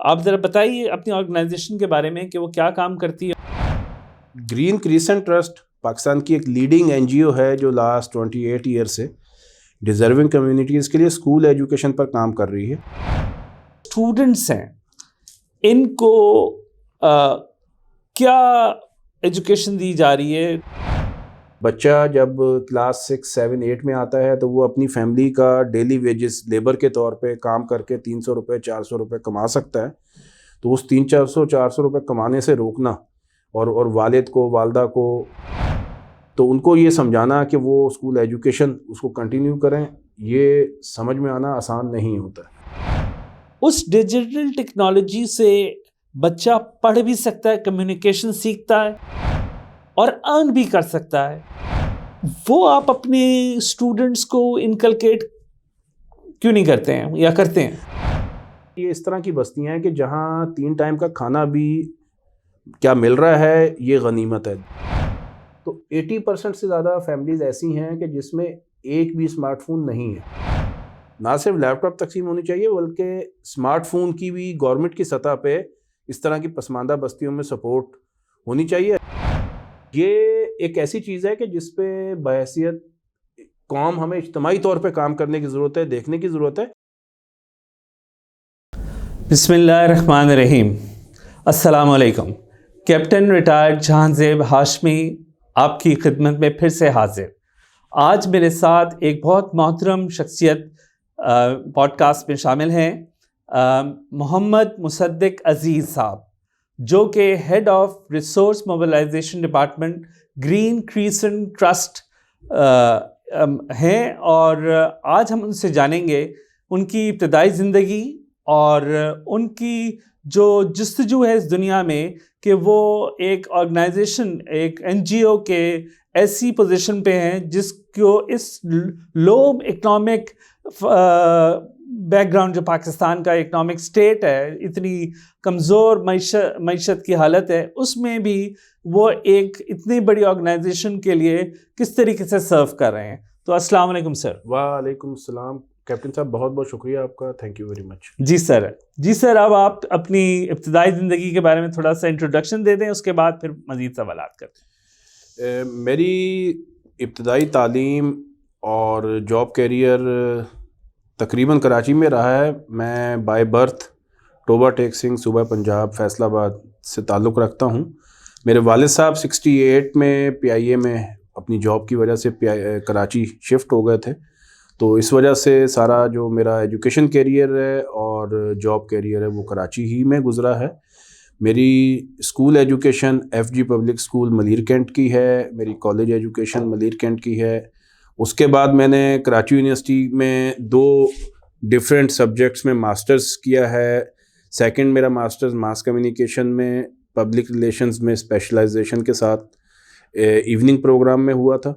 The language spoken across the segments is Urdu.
آپ ذرا بتائیے اپنی آرگنائزیشن کے بارے میں کہ وہ کیا کام کرتی ہے. گرین کریسنٹ ٹرسٹ پاکستان کی ایک لیڈنگ این جی او ہے جو لاسٹ 28 ایئر سے ڈیزرونگ کمیونٹیز کے لیے اسکول ایجوکیشن پر کام کر رہی ہے. اسٹوڈنٹس ہیں ان کو کیا ایجوکیشن دی جا رہی ہے؟ بچہ جب کلاس 6, 7, 8 میں آتا ہے تو وہ اپنی فیملی کا ڈیلی ویجز لیبر کے طور پہ کام کر کے 300 روپے 400 روپے کما سکتا ہے. تو اس 300-400 روپے کمانے سے روکنا اور والد کو والدہ کو تو ان کو یہ سمجھانا کہ وہ اسکول ایجوکیشن اس کو کنٹینیو کریں، یہ سمجھ میں آنا آسان نہیں ہوتا ہے. اس ڈیجیٹل ٹیکنالوجی سے بچہ پڑھ بھی سکتا ہے، کمیونیکیشن سیکھتا ہے اور ارن بھی کر سکتا ہے. وہ آپ اپنے اسٹوڈنٹس کو انکلکیٹ کیوں نہیں کرتے ہیں یا کرتے ہیں؟ یہ اس طرح کی بستیاں ہیں کہ جہاں 3 ٹائم کا کھانا بھی کیا مل رہا ہے یہ غنیمت ہے. تو 80% سے زیادہ فیملیز ایسی ہیں کہ جس میں ایک بھی اسمارٹ فون نہیں ہے. نہ صرف لیپ ٹاپ تقسیم ہونی چاہیے بلکہ اسمارٹ فون کی بھی گورنمنٹ کی سطح پہ اس طرح کی پسماندہ بستیوں میں سپورٹ ہونی چاہیے. یہ ایک ایسی چیز ہے کہ جس پہ بحیثیت قوم ہمیں اجتماعی طور پہ کام کرنے کی ضرورت ہے، دیکھنے کی ضرورت ہے. بسم اللہ الرحمن الرحیم. السلام علیکم. کیپٹن ریٹائرڈ جہاں زیب ہاشمی آپ کی خدمت میں پھر سے حاضر. آج میرے ساتھ ایک بہت محترم شخصیت پوڈ کاسٹ میں شامل ہیں، محمد مصدق عزیز صاحب، جو کہ head of resource mobilization department green crescent trust ہیں. اور آج ہم ان سے جانیں گے ان کی ابتدائی زندگی اور ان کی جو جستجو ہے اس دنیا میں کہ وہ ایک آرگنائزیشن، ایک این جی او کے ایسی پوزیشن پہ ہیں جس کو اس لو اکنامک بیک گراؤنڈ جو پاکستان کا اکنامک سٹیٹ ہے، اتنی کمزور معیشت کی حالت ہے، اس میں بھی وہ ایک اتنی بڑی آرگنائزیشن کے لیے کس طریقے سے سرو کر رہے ہیں. تو السلام علیکم سر. وعلیکم السلام کیپٹن صاحب، بہت بہت شکریہ آپ کا، تھینک یو ویری مچ. جی سر اب آپ اپنی ابتدائی زندگی کے بارے میں تھوڑا سا انٹروڈکشن دے دیں، اس کے بعد پھر مزید سوالات کرتے ہیں. میری ابتدائی تعلیم اور جاب کیریئر تقریباً کراچی میں رہا ہے. میں بائی برتھ ٹوبہ ٹیک سنگھ، صوبہ پنجاب، فیصل آباد سے تعلق رکھتا ہوں. میرے والد صاحب 68 میں پی آئی اے میں اپنی جاب کی وجہ سے کراچی شفٹ ہو گئے تھے. تو اس وجہ سے سارا جو میرا ایجوکیشن کیریئر ہے اور جاب کیریئر ہے وہ کراچی ہی میں گزرا ہے. میری school education F G public school Malir cantt کی ہے، میری کالج ایجوکیشن ملیر کینٹ کی ہے. اس کے بعد میں نے کراچی یونیورسٹی میں 2 ڈفرینٹ سبجیکٹس میں ماسٹرز کیا ہے. سیکنڈ میرا ماسٹرز ماس کمیونیکیشن میں پبلک ریلیشنز میں اسپیشلائزیشن کے ساتھ ایوننگ پروگرام میں ہوا تھا.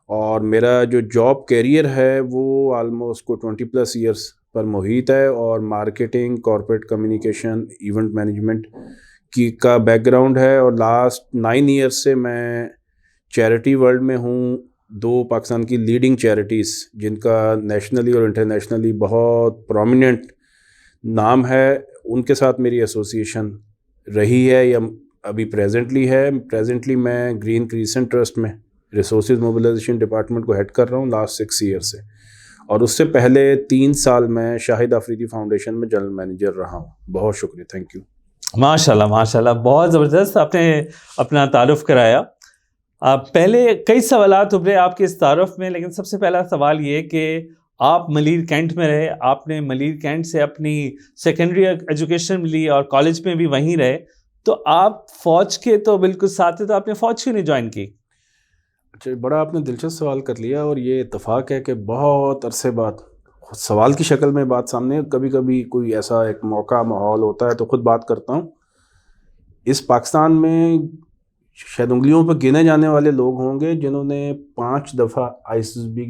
اور میرا جو جاب کیریئر ہے وہ آلموسٹ کو 20+ ایئرس پر محیط ہے، اور marketing, corporate communication, event management کا بیک گراؤنڈ ہے. اور لاسٹ 9 ایئرس سے میں چیریٹی ورلڈ میں ہوں. 2 پاکستان کی لیڈنگ چیریٹیز جن کا نیشنلی اور انٹرنیشنلی بہت پرومیننٹ نام ہے، ان کے ساتھ میری ایسوسیشن رہی ہے یا ابھی پریزنٹلی ہے. پریزنٹلی میں گرین کریسنٹ ٹرسٹ میں ریسورسز موبلائزیشن ڈپارٹمنٹ کو ہیڈ کر رہا ہوں لاسٹ 6 ایئر سے. اور اس سے پہلے 3 سال میں شاہد آفریدی فاؤنڈیشن میں جنرل مینیجر رہا ہوں. بہت شکریہ، تھینک یو. ماشاء اللہ بہت زبردست آپ نے اپنا تعارف کرایا. پہلے کئی سوالات ابھرے آپ کے اس تعارف میں، لیکن سب سے پہلا سوال یہ کہ آپ ملیر کینٹ میں رہے، آپ نے ملیر کینٹ سے اپنی سیکنڈری ایجوکیشن لی اور کالج میں بھی وہیں رہے. تو آپ فوج کے تو بالکل ساتھ تھے، تو آپ نے فوج کیوں نہیں جوائن کی؟ اچھا، بڑا آپ نے دلچسپ سوال کر لیا، اور یہ اتفاق ہے کہ بہت عرصے بعد سوال کی شکل میں بات سامنے. کبھی کبھی کوئی ایسا ایک موقع ماحول ہوتا ہے تو خود بات کرتا ہوں. اس پاکستان میں شاید انگلیوں پہ گنے جانے والے لوگ ہوں گے جنہوں نے 5 دفعہ آئی ایس بی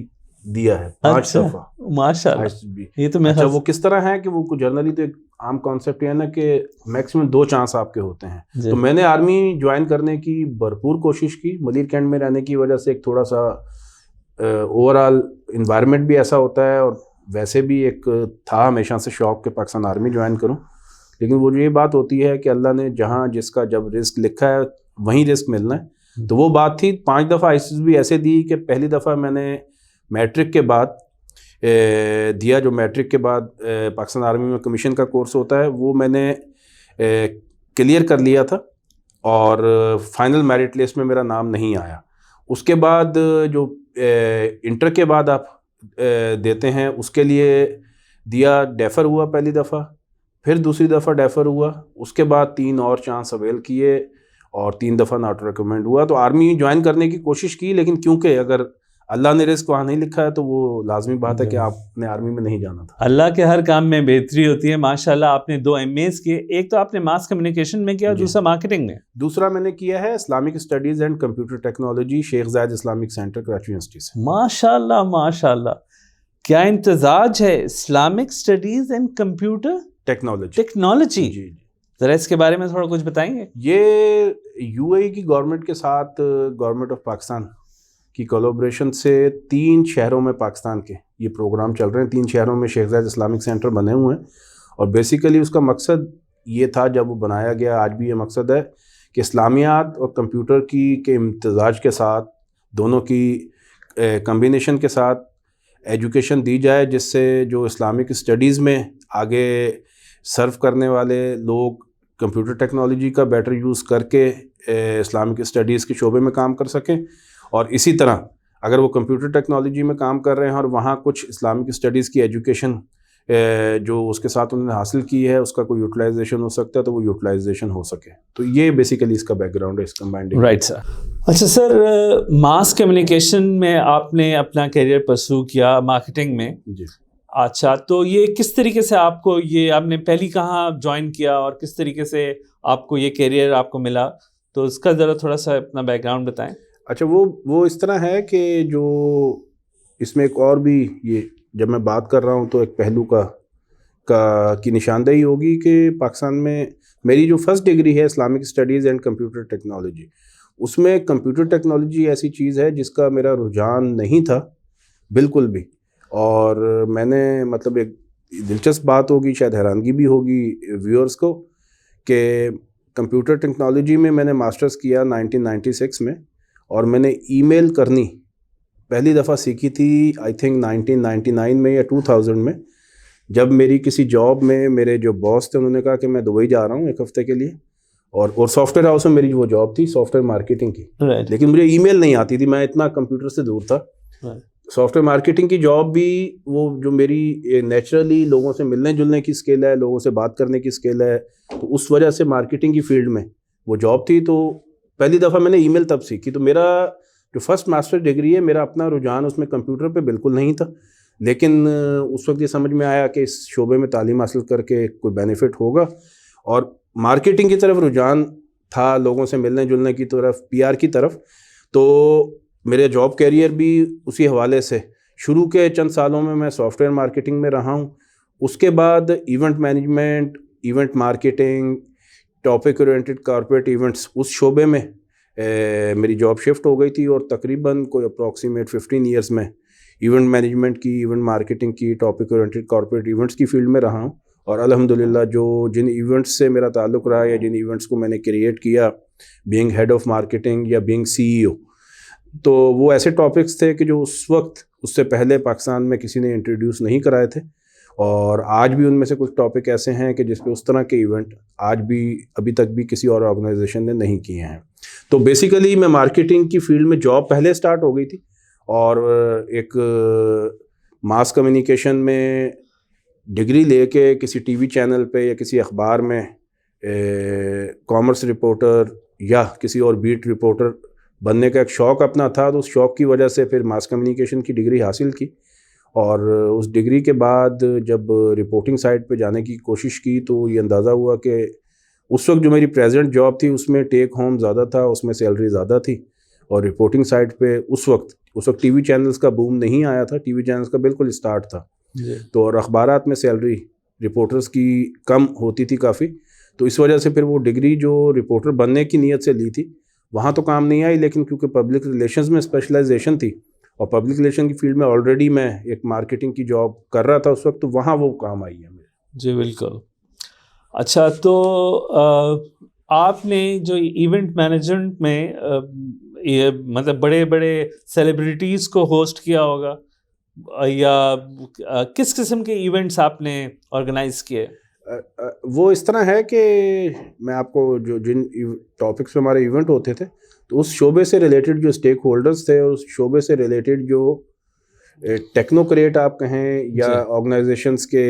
دیا ہے. 5 دفعہ ماشاء اللہ. یہ تو اچھا، وہ کس طرح ہے کہ وہ جرنلی تو ایک عام کانسیپٹ ہے نا کہ میکسیمم 2 چانس آپ کے ہوتے ہیں. تو میں نے آرمی جوائن کرنے کی بھرپور کوشش کی. ملیر کینٹ میں رہنے کی وجہ سے ایک تھوڑا سا اوور آل انوائرمنٹ بھی ایسا ہوتا ہے، اور ویسے بھی ایک تھا ہمیشہ سے شوق کہ پاکستان آرمی جوائن کروں. لیکن وہ جو یہ بات ہوتی ہے کہ اللہ نے جہاں جس کا جب رزق لکھا ہے وہیں رزق ملنا ہے، تو وہ بات تھی. 5 دفعہ آئسیز بھی ایسے دی کہ پہلی دفعہ میں نے میٹرک کے بعد دیا، جو میٹرک کے بعد پاکستان آرمی میں کمیشن کا کورس ہوتا ہے، وہ میں نے کلیئر کر لیا تھا اور فائنل میرٹ لسٹ میں میرا نام نہیں آیا. اس کے بعد جو انٹر کے بعد آپ دیتے ہیں اس کے لیے دیا، ڈیفر ہوا پہلی دفعہ، پھر دوسری دفعہ ڈیفر ہوا، اس کے بعد 3 اور چانس اویل کیے اور 3 دفعہ ناٹ ریکمینڈ ہوا. تو آرمی جوائن کرنے کی کوشش کی، لیکن کیونکہ اگر اللہ نے رزق وہاں نہیں لکھا ہے تو وہ لازمی بات ہے کہ آپ نے آرمی میں نہیں جانا تھا. اللہ کے ہر کام میں بہتری ہوتی ہے. ماشاءاللہ آپ نے 2 MAs کیے، ایک تو آپ نے ماس کمیونیکیشن میں کیا اور دوسرا مارکیٹنگ میں. دوسرا میں نے کیا ہے Islamic studies and computer technology, Sheikh Zayed Islamic centre, Karachi university سے. ماشاءاللہ ماشاءاللہ، کیا امتزاج ہے Islamic studies and computer technology. جی ذرا اس کے بارے میں تھوڑا کچھ بتائیں گے. یہ UAE کی گورنمنٹ کے ساتھ گورنمنٹ آف پاکستان کی کولابریشن سے 3 شہروں میں پاکستان کے یہ پروگرام چل رہے ہیں. 3 شہروں میں شیخ زاید اسلامک سینٹر بنے ہوئے ہیں اور بیسیکلی اس کا مقصد یہ تھا جب وہ بنایا گیا، آج بھی یہ مقصد ہے کہ اسلامیات اور کمپیوٹر کے امتزاج کے ساتھ، دونوں کی کمبینیشن کے ساتھ ایجوکیشن دی جائے، جس سے جو اسلامک اسٹڈیز میں آگے سرو کرنے والے لوگ کمپیوٹر ٹیکنالوجی کا بیٹر یوز کر کے اسلامک اسٹڈیز کے شعبے میں کام کر سکیں، اور اسی طرح اگر وہ کمپیوٹر ٹیکنالوجی میں کام کر رہے ہیں اور وہاں کچھ اسلامک اسٹڈیز کی ایجوکیشن جو اس کے ساتھ انہوں نے حاصل کی ہے اس کا کوئی یوٹیلائزیشن ہو سکتا ہے تو وہ یوٹیلائزیشن ہو سکے. تو یہ بیسیکلی اس کا بیک گراؤنڈ ہے اس کمبائنڈ. Right sir. اچھا سر، ماس کمیونیکیشن میں آپ نے اپنا کیریئر پرسو کیا، مارکیٹنگ میں. جی. اچھا، تو یہ کس طریقے سے آپ کو آپ نے پہلی کہاں جوائن کیا اور کس طریقے سے آپ کو یہ کیریئر آپ کو ملا، تو اس کا ذرا تھوڑا سا اپنا بیک گراؤنڈ بتائیں. اچھا، وہ اس طرح ہے کہ جو اس میں ایک اور بھی، یہ جب میں بات کر رہا ہوں تو ایک پہلو کی نشاندہی ہوگی کہ پاکستان میں میری جو فرسٹ ڈگری ہے Islamic studies and computer technology, اس میں کمپیوٹر ٹیکنالوجی ایسی چیز ہے جس کا میرا رجحان نہیں تھا بالکل بھی. اور میں نے مطلب ایک دلچسپ بات ہوگی، شاید حیرانگی بھی ہوگی ویورز کو، کہ کمپیوٹر ٹیکنالوجی میں میں نے ماسٹرز کیا 1996 میں، اور میں نے ای میل کرنی پہلی دفعہ سیکھی تھی آئی تھنک 1999 میں یا 2000 میں، جب میری کسی جاب میں میرے جو باس تھے انہوں نے کہا کہ میں دبئی جا رہا ہوں 1 ہفتے کے لیے، اور سافٹ ویئر ہاؤس میں میری وہ جاب تھی سافٹ ویئر مارکیٹنگ کی. لیکن مجھے ای میل نہیں آتی تھی، میں اتنا کمپیوٹر سے دور تھا. سافٹ ویئر مارکیٹنگ کی جاب بھی وہ جو میری نیچرلی لوگوں سے ملنے جلنے کی اسکل ہے، لوگوں سے بات کرنے کی اسکل ہے، تو اس وجہ سے مارکیٹنگ کی فیلڈ میں وہ جاب تھی. تو پہلی دفعہ میں نے ای میل تب سیکھی. تو میرا جو فرسٹ ماسٹر ڈگری ہے، میرا اپنا رجحان اس میں کمپیوٹر پہ بالکل نہیں تھا، لیکن اس وقت یہ سمجھ میں آیا کہ اس شعبے میں تعلیم حاصل کر کے کوئی بینیفٹ ہوگا، اور مارکیٹنگ کی طرف رجحان تھا، لوگوں سے ملنے جلنے کی طرف، PR کی طرف. تو میرے جاب کیریئر بھی اسی حوالے سے شروع کے چند سالوں میں سافٹ ویئر مارکیٹنگ میں رہا ہوں. اس کے بعد event management, event marketing, topic oriented corporate events, اس شعبے میں میری جاب شفٹ ہو گئی تھی، اور تقریباً کوئی اپروکسیمیٹ 15 ایئرس میں ایونٹ مینجمنٹ کی، ایونٹ مارکیٹنگ کی، ٹاپک اورینٹڈ کارپوریٹ ایونٹس کی فیلڈ میں رہا ہوں. اور الحمدللہ جن ایونٹس سے میرا تعلق رہا یا جن ایونٹس کو میں نے کریٹ کیا، بینگ ہیڈ آف مارکیٹنگ یا بینگ CEO، تو وہ ایسے ٹاپکس تھے کہ جو اس سے پہلے پاکستان میں کسی نے انٹروڈیوس نہیں کرائے تھے، اور آج بھی ان میں سے کچھ ٹاپک ایسے ہیں کہ جس پہ اس طرح کے ایونٹ آج بھی ابھی تک بھی کسی اور آرگنائزیشن نے نہیں کیے ہیں. تو بیسیکلی میں مارکیٹنگ کی فیلڈ میں جاب پہلے سٹارٹ ہو گئی تھی، اور ایک ماس کمیونیکیشن میں ڈگری لے کے کسی ٹی وی چینل پہ یا کسی اخبار میں کامرس رپورٹر یا کسی اور بیٹ رپورٹر بننے کا ایک شوق اپنا تھا. تو اس شوق کی وجہ سے پھر ماس کمیونیکیشن کی ڈگری حاصل کی، اور اس ڈگری کے بعد جب رپورٹنگ سائٹ پہ جانے کی کوشش کی تو یہ اندازہ ہوا کہ اس وقت جو میری پریزنٹ جاب تھی اس میں ٹیک ہوم زیادہ تھا، اس میں سیلری زیادہ تھی، اور رپورٹنگ سائٹ پہ اس وقت ٹی وی چینلز کا بوم نہیں آیا تھا، ٹی وی چینلز کا بالکل اسٹارٹ تھا. تو اور اخبارات میں سیلری رپورٹرز کی کم ہوتی تھی کافی. تو اس وجہ سے پھر وہ ڈگری جو رپورٹر بننے کی نیت سے لی تھی وہاں تو کام نہیں آئی، لیکن کیونکہ پبلک ریلیشنز میں اسپیشلائزیشن تھی اور پبلک ریلیشن کی فیلڈ میں آلریڈی میں ایک مارکیٹنگ کی جاب کر رہا تھا اس وقت، تو وہاں وہ کام آئی ہے میرے. جی بالکل. اچھا تو آپ نے جو ایونٹ مینجمنٹ میں یہ مطلب بڑے بڑے سیلیبریٹیز کو ہوسٹ کیا ہوگا یا کس قسم کے ایونٹس آپ نے آرگنائز کیے؟ وہ اس طرح ہے کہ میں آپ کو جن ٹاپکس پہ ہمارے ایونٹ ہوتے تھے تو اس شعبے سے ریلیٹڈ جو اسٹیک ہولڈرز تھے اور اس شعبے سے ریلیٹڈ جو ٹیکنوکریٹ آپ کہیں یا آرگنائزیشنس کے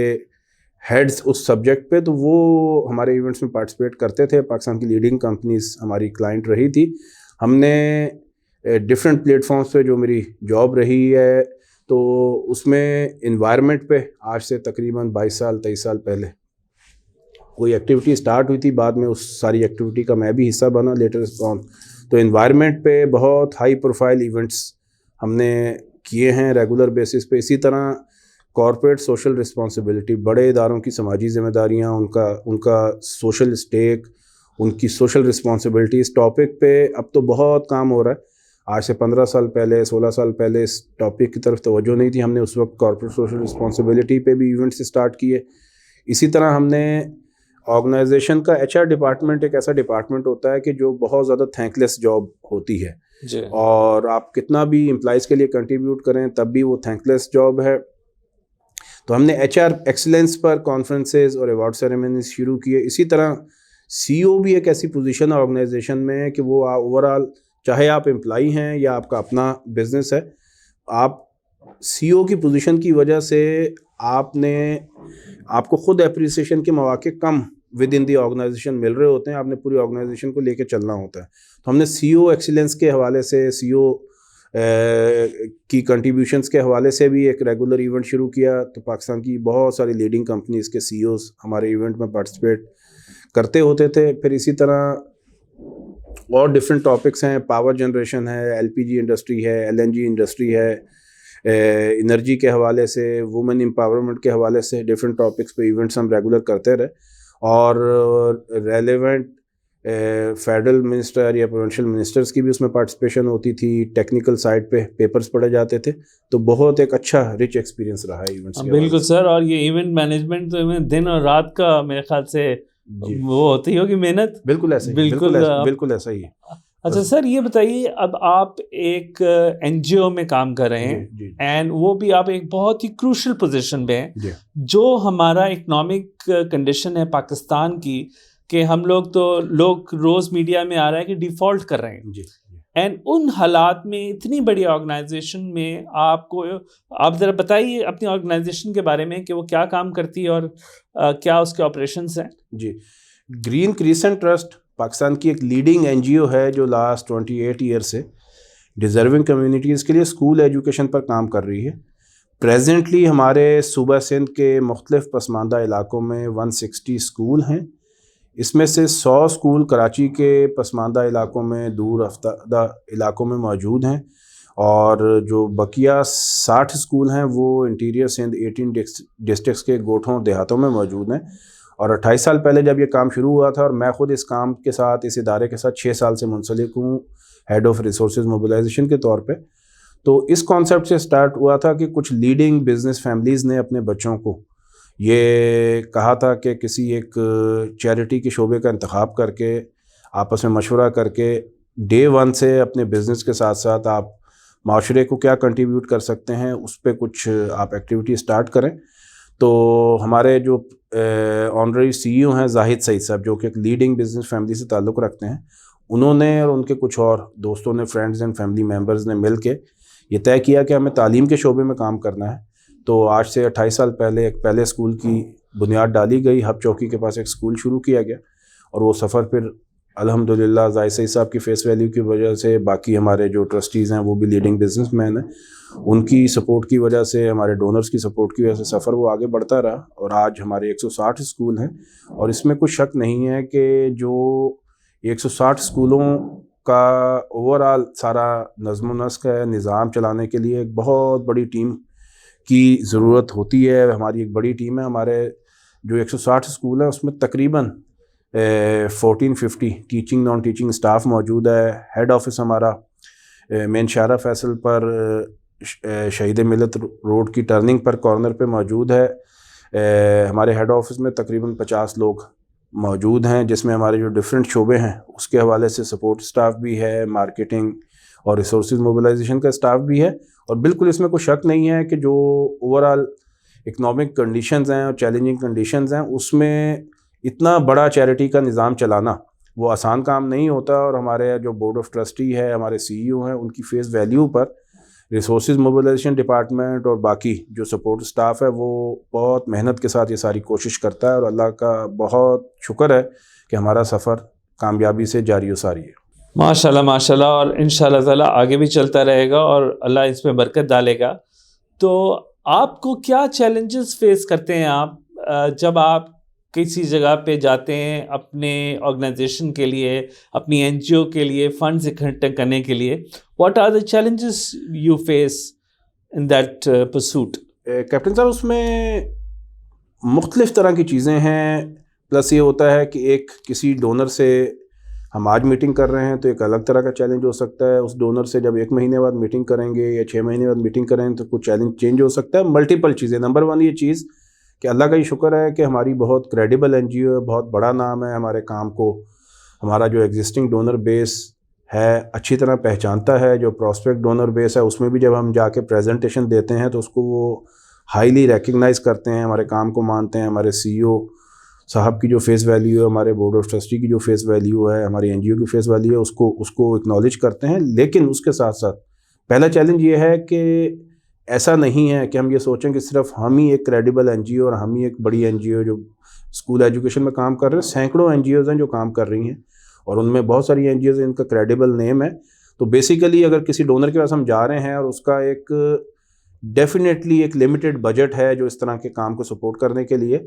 ہیڈز اس سبجیکٹ پہ، تو وہ ہمارے ایونٹس میں پارٹیسپیٹ کرتے تھے. پاکستان کی لیڈنگ کمپنیز ہماری کلائنٹ رہی تھی. ہم نے ڈفرینٹ پلیٹ فارمس پہ جو میری جاب رہی ہے تو اس میں انوائرمنٹ پہ آج سے تقریباً 22 سال 23 سال پہلے کوئی ایکٹیویٹی اسٹارٹ ہوئی تھی. بعد میں اس ساری ایکٹیویٹی کا میں بھی حصہ بنا لیٹر آن. تو انوائرمنٹ پہ بہت ہائی پروفائل ایونٹس ہم نے کیے ہیں ریگولر بیسس پہ. اسی طرح کارپوریٹ سوشل رسپانسبلٹی، بڑے اداروں کی سماجی ذمہ داریاں، ان کا سوشل اسٹیک، ان کی سوشل رسپانسبلٹی، اس ٹاپک پہ اب تو بہت کام ہو رہا ہے. آج سے 15 سال پہلے 16 سال پہلے اس ٹاپک کی طرف توجہ نہیں تھی. ہم نے اس وقت کارپوریٹ سوشل رسپانسبلٹی پہ بھی ایونٹس اسٹارٹ کیے. اسی طرح ہم نے آرگنائزیشن کا HR ڈپارٹمنٹ ایک ایسا ڈپارٹمنٹ ہوتا ہے کہ جو بہت زیادہ تھینک لیس جاب ہوتی ہے اور آپ کتنا بھی امپلائیز کے لیے کنٹریبیوٹ کریں تب بھی وہ تھینک لیس جاب ہے. تو ہم نے HR ایکسلنس پر کانفرنسز اور ایوارڈ سیریمنیز شروع کیے. اسی طرح CEO بھی ایک ایسی پوزیشن ہے آرگنائزیشن میں کہ وہ اوور آل چاہے آپ امپلائی ہیں یا آپ کا اپنا بزنس ہے، آپ CEO کی پوزیشن کی وجہ سے آپ کو خود اپریسیشن کے مواقع come with in the organization مل رہے ہوتے ہیں. آپ نے پوری آرگنائزیشن کو لے کے چلنا ہوتا ہے. تو ہم نے CEO ایکسیلنس کے حوالے سے، CEO کی کنٹریبیوشنس کے حوالے سے بھی ایک ریگولر ایونٹ شروع کیا. تو پاکستان کی بہت ساری لیڈنگ کمپنیز کے CEOs ہمارے ایونٹ میں پارٹیسپیٹ کرتے ہوتے تھے. پھر اسی طرح اور ڈفرینٹ ٹاپکس ہیں، پاور جنریشن ہے، LPG انڈسٹری ہے، LNG انڈسٹری ہے، انرجی کے حوالے سے، وومن امپاورمنٹ کے حوالے سے ڈفرینٹ ٹاپکس پہ ایونٹس ہم ریگولر کرتے رہے. اور ریلیونٹ فیڈرل منسٹر یا پروونشل منسٹرز کی بھی اس میں پارٹیسپیشن ہوتی تھی. ٹیکنیکل سائڈ پہ پیپرز پڑھے جاتے تھے. تو بہت ایک اچھا رچ ایکسپیرینس رہا ہے ایونٹس. بالکل سر. اور یہ ایونٹ مینجمنٹ تو دن اور رات کا میرے خیال سے وہ ہوتی ہوگی محنت. بالکل ایسا ہی. اچھا سر یہ بتائیے، اب آپ ایک NGO میں کام کر رہے ہیں اینڈ وہ بھی آپ ایک بہت ہی کروشل پوزیشن پہ ہیں. جو ہمارا اکنامک کنڈیشن ہے پاکستان کی کہ ہم لوگ روز میڈیا میں آ رہا ہے کہ ڈیفالٹ کر رہے ہیں. اینڈ ان حالات میں اتنی بڑی آرگنائزیشن میں آپ ذرا بتائیے اپنی آرگنائزیشن کے بارے میں کہ وہ کیا کام کرتی ہے اور کیا اس کے آپریشنس ہیں. گرین کریسنٹ ٹرسٹ پاکستان کی ایک لیڈنگ NGO ہے جو لاسٹ 28 ایئر سے ڈیزرونگ کمیونٹیز کے لیے اسکول ایجوکیشن پر کام کر رہی ہے. پریزنٹلی ہمارے صوبہ سندھ کے مختلف پسماندہ علاقوں میں 160 اسکول ہیں. اس میں سے 100 اسکول کراچی کے پسماندہ علاقوں میں، دور افتادہ علاقوں میں موجود ہیں، اور جو بقیہ 60 اسکول ہیں وہ انٹیریئر سندھ 18 ڈسٹرکٹس کے گوٹھوں دیہاتوں میں موجود ہیں. اور 28 سال پہلے جب یہ کام شروع ہوا تھا، اور میں خود اس کام کے ساتھ، اس ادارے کے ساتھ 6 سال سے منسلک ہوں ہیڈ آف ریسورسز موبلائزیشن کے طور پہ. تو اس کانسیپٹ سے سٹارٹ ہوا تھا کہ کچھ لیڈنگ بزنس فیملیز نے اپنے بچوں کو یہ کہا تھا کہ کسی ایک چیریٹی کے شعبے کا انتخاب کر کے آپس میں مشورہ کر کے ڈے 1 سے اپنے بزنس کے ساتھ ساتھ آپ معاشرے کو کیا کنٹریبیوٹ کر سکتے ہیں اس پہ کچھ آپ ایکٹیویٹی سٹارٹ کریں. تو ہمارے جو آنرری CEO ہیں زاہد سعید صاحب، جو کہ ایک لیڈنگ بزنس فیملی سے تعلق رکھتے ہیں، انہوں نے اور ان کے کچھ اور دوستوں نے، فرینڈز اینڈ فیملی ممبرز نے مل کے یہ طے کیا کہ ہمیں تعلیم کے شعبے میں کام کرنا ہے. تو آج سے 28 سال پہلے ایک پہلے اسکول کی بنیاد ڈالی گئی. ہب چوکی کے پاس ایک اسکول شروع کیا گیا، اور وہ سفر پھر الحمدللہ زاہد سعید صاحب کی فیس ویلیو کی وجہ سے، باقی ہمارے جو ٹرسٹیز ہیں وہ بھی لیڈنگ بزنس مین ہیں، ان کی سپورٹ کی وجہ سے، ہمارے ڈونرز کی سپورٹ کی وجہ سے سفر وہ آگے بڑھتا رہا. اور آج ہمارے 160 اسکول ہیں. اور اس میں کچھ شک نہیں ہے کہ جو 160 اسکولوں کا اوور آل سارا نظم و نسق ہے، نظام چلانے کے لیے ایک بہت بڑی ٹیم کی ضرورت ہوتی ہے. ہماری ایک بڑی ٹیم ہے. ہمارے جو 160 اسکول ہیں اس میں تقریباً 1450 ٹیچنگ نان ٹیچنگ اسٹاف موجود ہے. ہیڈ آفس ہمارا مین شارع فیصل پر شہید ملت روڈ کی ٹرننگ پر کارنر پہ موجود ہے. ہمارے ہیڈ آفس میں تقریباً 50 لوگ موجود ہیں، جس میں ہمارے جو ڈفرینٹ شعبے ہیں اس کے حوالے سے سپورٹ اسٹاف بھی ہے، مارکیٹنگ اور ریسورسز موبلائزیشن کا اسٹاف بھی ہے. اور بالکل اس میں کوئی شک نہیں ہے کہ جو اوور آل اکنامک کنڈیشنز ہیں اور چیلنجنگ کنڈیشنز ہیں، اس میں اتنا بڑا چیریٹی کا نظام چلانا وہ آسان کام نہیں ہوتا. اور ہمارے جو بورڈ آف ٹرسٹی ہے، ہمارے سی ای او ہیں، ان کی فیس ویلیو پر ریسورسز موبلائزیشن ڈپارٹمنٹ اور باقی جو سپورٹ اسٹاف ہے وہ بہت محنت کے ساتھ یہ ساری کوشش کرتا ہے. اور اللہ کا بہت شکر ہے کہ ہمارا سفر کامیابی سے جاری و ساری ہے. ماشاء اللہ ماشاء اللہ، اور ان شاء اللہ تعالیٰ آگے بھی چلتا رہے گا اور اللہ اس میں برکت ڈالے گا. تو آپ کو کیا چیلنجز فیس کرتے ہیں آپ جب آپ کسی جگہ پہ جاتے ہیں اپنے آرگنائزیشن کے لیے، اپنی این جی او کے لیے فنڈز اکٹھے کرنے کے لیے؟ What are the challenges you face in that pursuit? Captain صاحب، اس میں مختلف طرح کی چیزیں ہیں. پلس یہ ہوتا ہے کہ ایک کسی ڈونر سے ہم آج میٹنگ کر رہے ہیں تو ایک الگ طرح کا چیلنج ہو سکتا ہے. اس ڈونر سے جب 1 مہینے بعد میٹنگ کریں گے یا 6 مہینے بعد میٹنگ کریں گے تو کچھ چیلنج چینج ہو سکتا ہے. ملٹیپل چیزیں. نمبر 1 یہ چیز کہ اللہ کا یہ شکر ہے کہ ہماری بہت کریڈیبل این جی او ہے، بہت بڑا نام ہے. ہمارے کام کو ہمارا جو ایگزسٹنگ ڈونر بیس ہے اچھی طرح پہچانتا ہے. جو پراسپیکٹ ڈونر بیس ہے اس میں بھی جب ہم جا کے پریزنٹیشن دیتے ہیں تو اس کو وہ ہائیلی ریکگنائز کرتے ہیں، ہمارے کام کو مانتے ہیں. ہمارے سی ای او صاحب کی جو فیس ویلیو ہے، ہمارے بورڈ آف ٹرسٹی کی جو فیس ویلیو ہے، ہماری این جی او کی فیس ویلیو ہے، اس کو اکنالج کرتے ہیں. لیکن اس کے ساتھ ساتھ پہلا چیلنج یہ ہے کہ ایسا نہیں ہے کہ ہم یہ سوچیں کہ صرف ہم ہی ایک کریڈیبل این جی او اور ہم ہی ایک بڑی این جی او جو اسکول ایجوکیشن میں کام کر رہے ہیں. سینکڑوں این جی اوز ہیں جو کام کر رہی ہیں اور ان میں بہت ساری این جی اوز ہیں ان کا کریڈیبل نیم ہے. تو بیسیکلی اگر کسی ڈونر کے پاس ہم جا رہے ہیں اور اس کا ایک ڈیفینیٹلی ایک لمیٹڈ بجٹ ہے جو اس طرح کے کام کو سپورٹ کرنے کے لیے،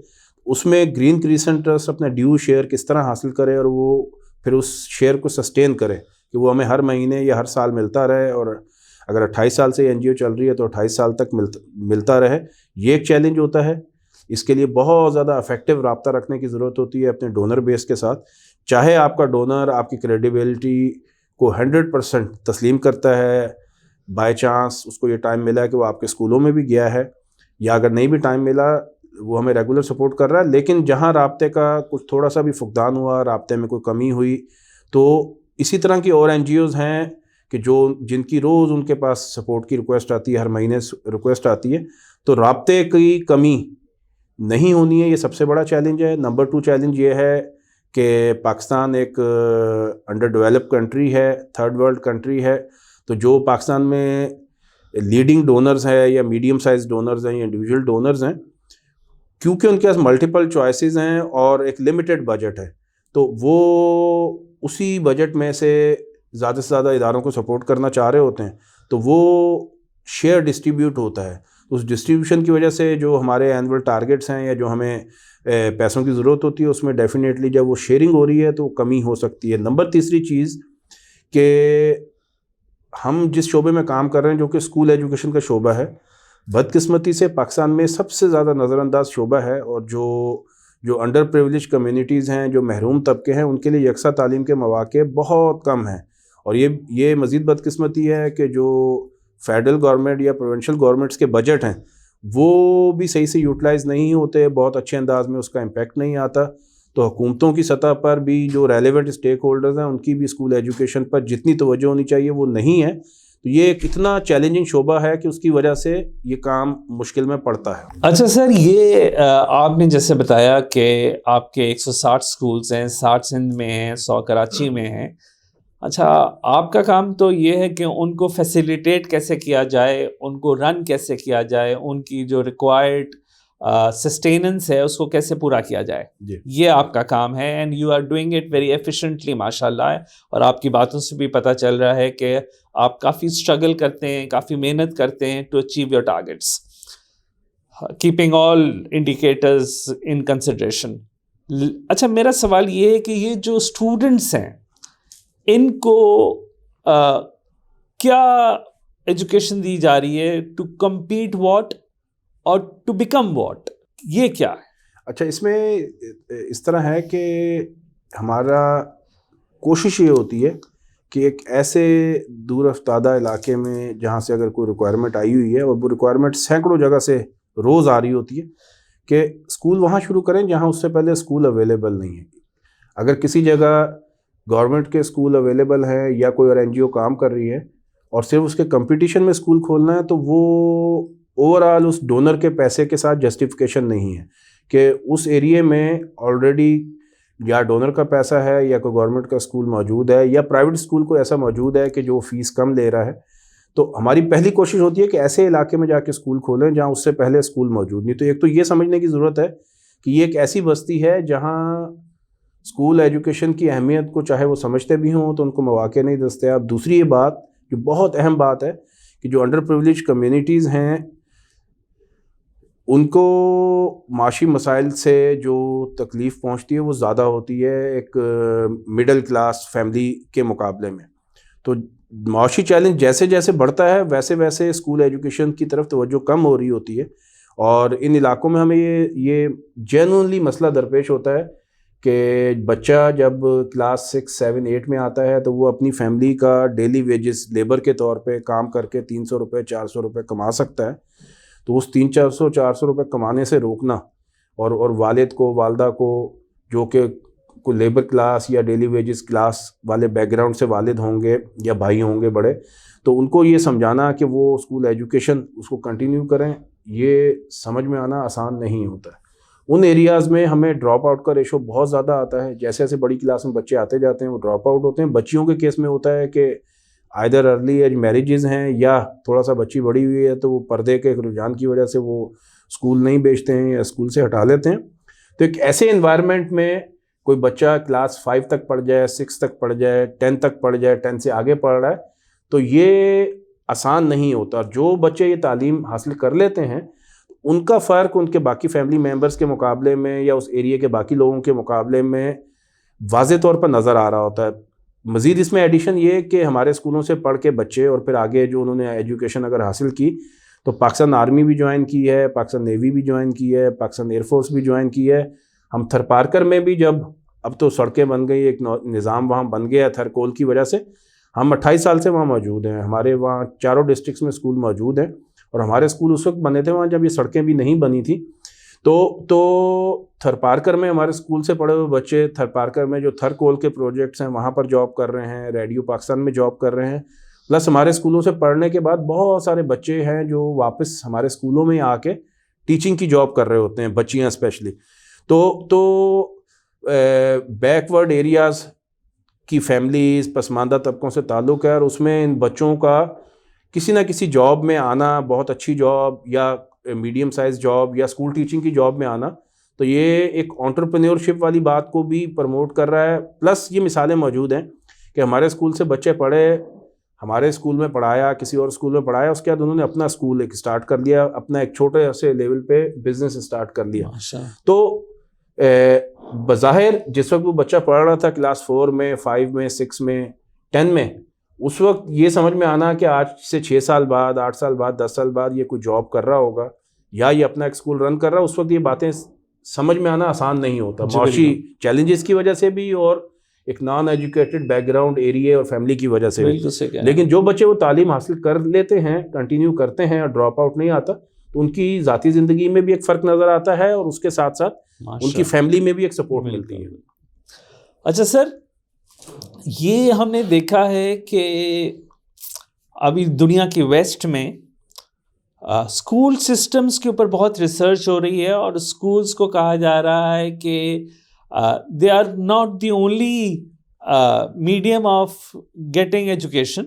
اس میں گرین کریسنٹ ٹرسٹ اپنا ڈیو شیئر کس طرح حاصل کرے اور وہ پھر اس شیئر کو سسٹین کرے کہ وہ ہمیں ہر مہینے یا ہر سال ملتا رہے. اور اگر 28 سال سے این جی او چل رہی ہے تو 28 سال تک ملتا رہے. یہ ایک چیلنج ہوتا ہے. اس کے لیے بہت زیادہ افیکٹو رابطہ رکھنے کی ضرورت ہوتی ہے اپنے ڈونر بیس کے ساتھ. چاہے آپ کا ڈونر آپ کی کریڈیبلٹی کو 100% تسلیم کرتا ہے، بائی چانس اس کو یہ ٹائم ملا ہے کہ وہ آپ کے اسکولوں میں بھی گیا ہے، یا اگر نہیں بھی ٹائم ملا وہ ہمیں ریگولر سپورٹ کر رہا ہے، لیکن جہاں رابطے کا کچھ تھوڑا سا بھی فقدان ہوا، رابطے میں کوئی کمی ہوئی، تو اسی طرح کی اور این جی اوز ہیں کہ جن کی روز ان کے پاس سپورٹ کی ریکویسٹ آتی ہے، ہر مہینے ریکویسٹ آتی ہے. تو رابطے کی کمی نہیں ہونی ہے، یہ سب سے بڑا چیلنج ہے. نمبر 2 چیلنج یہ ہے کہ پاکستان ایک انڈر ڈیولپ کنٹری ہے، تھرڈ ورلڈ کنٹری ہے. تو جو پاکستان میں لیڈنگ ڈونرز ہیں یا میڈیم سائز ڈونرز ہیں یا انڈیویجول ڈونرز ہیں، کیونکہ ان کے پاس ملٹیپل چوائسیز ہیں اور ایک لمیٹڈ بجٹ ہے، تو وہ اسی بجٹ میں سے زیادہ سے زیادہ اداروں کو سپورٹ کرنا چاہ رہے ہوتے ہیں. تو وہ شیئر ڈسٹریبیوٹ ہوتا ہے. اس ڈسٹریبیوشن کی وجہ سے جو ہمارے اینول ٹارگیٹس ہیں یا جو ہمیں پیسوں کی ضرورت ہوتی ہے اس میں ڈیفینیٹلی جب وہ شیئرنگ ہو رہی ہے تو کمی ہو سکتی ہے. نمبر 3 چیز کہ ہم جس شعبے میں کام کر رہے ہیں جو کہ اسکول ایجوکیشن کا شعبہ ہے، بدقسمتی سے پاکستان میں سب سے زیادہ نظر انداز شعبہ ہے. اور جو انڈر پریولیج کمیونٹیز ہیں، جو محروم طبقے ہیں، ان کے لیے یکساں تعلیم کے مواقع بہت کم ہیں. اور یہ مزید بدقسمتی ہے کہ جو فیڈرل گورنمنٹ یا پروونشل گورنمنٹس کے بجٹ ہیں وہ بھی صحیح سے یوٹیلائز نہیں ہوتے، بہت اچھے انداز میں اس کا امپیکٹ نہیں آتا. تو حکومتوں کی سطح پر بھی جو ریلیونٹ اسٹیک ہولڈرز ہیں ان کی بھی اسکول ایجوکیشن پر جتنی توجہ ہونی چاہیے وہ نہیں ہے. تو یہ ایک اتنا چیلنجنگ شعبہ ہے کہ اس کی وجہ سے یہ کام مشکل میں پڑتا ہے. اچھا سر، یہ آپ نے جیسے بتایا کہ آپ کے 160 اسکولز ہیں، 60 سندھ میں ہیں، 100 کراچی میں ہیں. اچھا، آپ کا کام تو یہ ہے کہ ان کو فیسیلیٹیٹ کیسے کیا جائے، ان کو رن کیسے کیا جائے، ان کی جو ریکوائرڈ سسٹیننس ہے اس کو کیسے پورا کیا جائے. یہ آپ کا کام ہے and you are doing it very efficiently ماشاء اللہ. اور آپ کی باتوں سے بھی پتہ چل رہا ہے کہ آپ کافی اسٹرگل کرتے ہیں، کافی محنت کرتے ہیں to achieve your targets, keeping all indicators in consideration. اچھا، میرا سوال یہ ہے کہ یہ جو اسٹوڈنٹس ہیں ان کو کیا ایجوکیشن دی جا رہی ہے ٹو کمپیٹ واٹ اور ٹو بیکم واٹ، یہ کیا ہے؟ اچھا، اس میں اس طرح ہے کہ ہمارا کوشش یہ ہوتی ہے کہ ایک ایسے دور افتادہ علاقے میں جہاں سے اگر کوئی ریکوائرمنٹ آئی ہوئی ہے اور وہ ریکوائرمنٹ سینکڑوں جگہ سے روز آ رہی ہوتی ہے، کہ اسکول وہاں شروع کریں جہاں اس سے پہلے اسکول اویلیبل نہیں ہے. اگر کسی جگہ گورنمنٹ کے اسکول اویلیبل ہیں یا کوئی اور NGO کام کر رہی ہے اور صرف اس کے کمپٹیشن میں اسکول کھولنا ہے تو وہ اوور آل اس ڈونر کے پیسے کے ساتھ جسٹیفیکیشن نہیں ہے کہ اس ایریے میں آلریڈی یا ڈونر کا پیسہ ہے یا کوئی گورنمنٹ کا اسکول موجود ہے یا پرائیویٹ اسکول کو ایسا موجود ہے کہ جو فیس کم لے رہا ہے. تو ہماری پہلی کوشش ہوتی ہے کہ ایسے علاقے میں جا کے اسکول کھولیں جہاں اس سے پہلے اسکول موجود نہیں. تو ایک تو یہ سمجھنے کی ضرورت ہے کہ یہ ایک ایسی بستی ہے جہاں اسکول ایجوکیشن کی اہمیت کو چاہے وہ سمجھتے بھی ہوں تو ان کو مواقع نہیں دستیاب. دوسری یہ بات جو بہت اہم بات ہے کہ جو انڈر پریویلیج کمیونٹیز ہیں ان کو معاشی مسائل سے جو تکلیف پہنچتی ہے وہ زیادہ ہوتی ہے ایک مڈل کلاس فیملی کے مقابلے میں. تو معاشی چیلنج جیسے جیسے بڑھتا ہے ویسے ویسے اسکول ایجوکیشن کی طرف توجہ کم ہو رہی ہوتی ہے, اور ان علاقوں میں ہمیں یہ جینوئنلی مسئلہ درپیش ہوتا ہے کہ بچہ جب کلاس 6, 7, 8 میں آتا ہے تو وہ اپنی فیملی کا ڈیلی ویجز لیبر کے طور پہ کام کر کے 300 روپے 400 روپے کما سکتا ہے. تو اس 300 400 روپے کمانے سے روکنا اور والد کو والدہ کو جو کہ کوئی لیبر کلاس یا ڈیلی ویجز کلاس والے بیک گراؤنڈ سے والد ہوں گے یا بھائی ہوں گے بڑے, تو ان کو یہ سمجھانا کہ وہ اسکول ایجوکیشن اس کو کنٹینیو کریں, یہ سمجھ میں آنا آسان نہیں ہوتا ہے. ان ایریاز میں ہمیں ڈراپ آؤٹ کا ریشو بہت زیادہ آتا ہے. جیسے جیسے بڑی کلاس میں بچے آتے جاتے ہیں وہ ڈراپ آؤٹ ہوتے ہیں. بچیوں کے کیس میں ہوتا ہے کہ آئدر ارلی ایج میریجز ہیں یا تھوڑا سا بچی بڑی ہوئی ہے تو وہ پردے کے ایک رجحان کی وجہ سے وہ اسکول نہیں بھیجتے ہیں یا اسکول سے ہٹا لیتے ہیں. تو ایک ایسے انوائرمنٹ میں کوئی بچہ کلاس 5 تک پڑھ جائے, 6 تک پڑھ جائے, 10 تک پڑھ جائے, 10 سے آگے پڑھ رہا ہے تو یہ آسان نہیں ہوتا. جو بچے یہ تعلیم حاصل کر لیتے ہیں ان کا فرق ان کے باقی فیملی ممبرس کے مقابلے میں یا اس ایریے کے باقی لوگوں کے مقابلے میں واضح طور پر نظر آ رہا ہوتا ہے. مزید اس میں ایڈیشن یہ کہ ہمارے اسکولوں سے پڑھ کے بچے اور پھر آگے جو انہوں نے ایجوکیشن اگر حاصل کی تو پاکستان آرمی بھی جوائن کی ہے, پاکستان نیوی بھی جوائن کی ہے, پاکستان ایئر فورس بھی جوائن کی ہے. ہم تھر پارکر میں بھی جب اب تو سڑکیں بن گئی, ایک نظام وہاں بن گیا تھر کول کی وجہ سے, ہم 28 سال سے وہاں موجود ہیں. ہمارے وہاں چاروں ڈسٹرکٹس میں اسکول موجود ہیں اور ہمارے اسکول اس وقت بنے تھے وہاں جب یہ سڑکیں بھی نہیں بنی تھیں. تو تھر پارکر میں ہمارے اسکول سے پڑھے ہوئے بچے تھر پارکر میں جو تھر کول کے پروجیکٹس ہیں وہاں پر جاب کر رہے ہیں, ریڈیو پاکستان میں جاب کر رہے ہیں. پلس ہمارے اسکولوں سے پڑھنے کے بعد بہت سارے بچے ہیں جو واپس ہمارے اسکولوں میں آ کے ٹیچنگ کی جاب کر رہے ہوتے ہیں, بچیاں اسپیشلی. تو بیکورڈ ایریاز کی فیملیز, پسماندہ طبقوں سے تعلق ہے اور اس میں ان بچوں کا کسی نہ کسی جاب میں آنا, بہت اچھی جاب یا میڈیم سائز جاب یا اسکول ٹیچنگ کی جاب میں آنا, تو یہ ایک انٹرپرینیورشپ والی بات کو بھی پروموٹ کر رہا ہے. پلس یہ مثالیں موجود ہیں کہ ہمارے اسکول سے بچے پڑھے, ہمارے اسکول میں پڑھایا, کسی اور اسکول میں پڑھایا, اس کے بعد انہوں نے اپنا اسکول ایک اسٹارٹ کر لیا, اپنا ایک چھوٹے سے لیول پہ بزنس اسٹارٹ کر لیا. تو بظاہر جس وقت وہ بچہ پڑھ رہا تھا کلاس 4 میں, 5 میں, 6 میں, 10 میں, اس وقت یہ سمجھ میں آنا کہ آج سے 6 سال بعد, 8 سال بعد, 10 سال بعد یہ کوئی جاب کر رہا ہوگا یا یہ اپنا ایک اسکول رن کر رہا, اس وقت یہ باتیں سمجھ میں آنا آسان نہیں ہوتا, معاشی چیلنجز کی وجہ سے بھی اور ایک نان ایجوکیٹڈ بیک گراؤنڈ ایریے اور فیملی کی وجہ سے بھی. لیکن جو بچے وہ تعلیم حاصل کر لیتے ہیں, کنٹینیو کرتے ہیں اور ڈراپ آؤٹ نہیں آتا, تو ان کی ذاتی زندگی میں بھی ایک فرق نظر آتا ہے اور اس کے ساتھ ساتھ ان کی فیملی میں بھی ایک سپورٹ ملتی ہے. اچھا سر, یہ ہم نے دیکھا ہے کہ ابھی دنیا کی ویسٹ میں اسکول سسٹمز کے اوپر بہت ریسرچ ہو رہی ہے اور اسکولز کو کہا جا رہا ہے کہ they are not the only medium of getting education.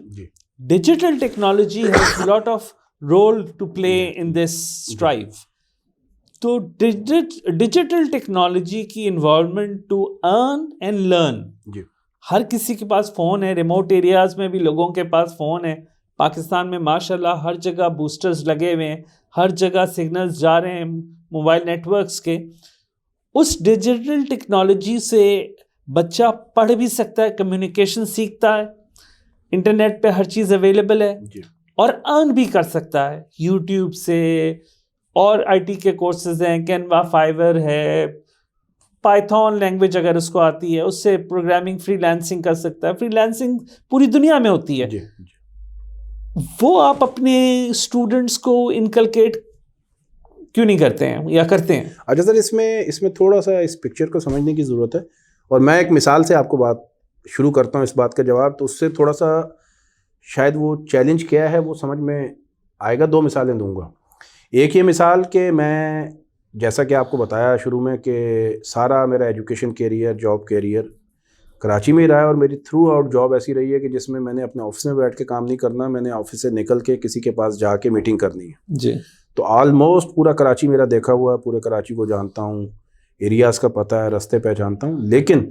Digital technology has lot of role to play in this strive. تو ڈیجیٹل ٹیکنالوجی کی involvement to earn and learn, ہر کسی کے پاس فون ہے, ریموٹ ایریاز میں بھی لوگوں کے پاس فون ہے. پاکستان میں ماشاءاللہ ہر جگہ بوسٹرز لگے ہوئے ہیں, ہر جگہ سگنلز جا رہے ہیں موبائل نیٹ ورکس کے. اس ڈیجیٹل ٹیکنالوجی سے بچہ پڑھ بھی سکتا ہے, کمیونیکیشن سیکھتا ہے, انٹرنیٹ پہ ہر چیز اویلیبل ہے, اور ارن بھی کر سکتا ہے یوٹیوب سے. اور آئی ٹی کے کورسز ہیں, کینوا, فائیور ہے, پائتھون لینگویج اگر اس کو آتی ہے اس سے پروگرامنگ فری لانسنگ کر سکتا ہے. فری لانسنگ پوری دنیا میں ہوتی ہے. وہ آپ اپنے اسٹوڈنٹس کو انکلکیٹ کیوں نہیں کرتے ہیں یا کرتے ہیں؟ اچھا سر, اس میں تھوڑا سا اس پکچر کو سمجھنے کی ضرورت ہے. اور میں ایک مثال سے آپ کو بات شروع کرتا ہوں اس بات کا جواب, تو اس سے تھوڑا سا شاید وہ چیلنج کیا ہے وہ سمجھ میں آئے گا. 2 مثالیں دوں گا. ایک یہ مثال کہ میں جیسا کہ آپ کو بتایا شروع میں کہ سارا میرا education career, job career Karachi میں ہی رہا ہے, اور میری تھرو آؤٹ جاب ایسی رہی ہے کہ جس میں نے اپنے آفس میں بیٹھ کے کام نہیں کرنا, میں نے آفس سے نکل کے کسی کے پاس جا کے میٹنگ کرنی ہے. جی. تو آلموسٹ پورا کراچی میرا دیکھا ہوا ہے, پورے کراچی کو جانتا ہوں, ایریاز کا پتہ ہے, رستے پہچانتا ہوں. لیکن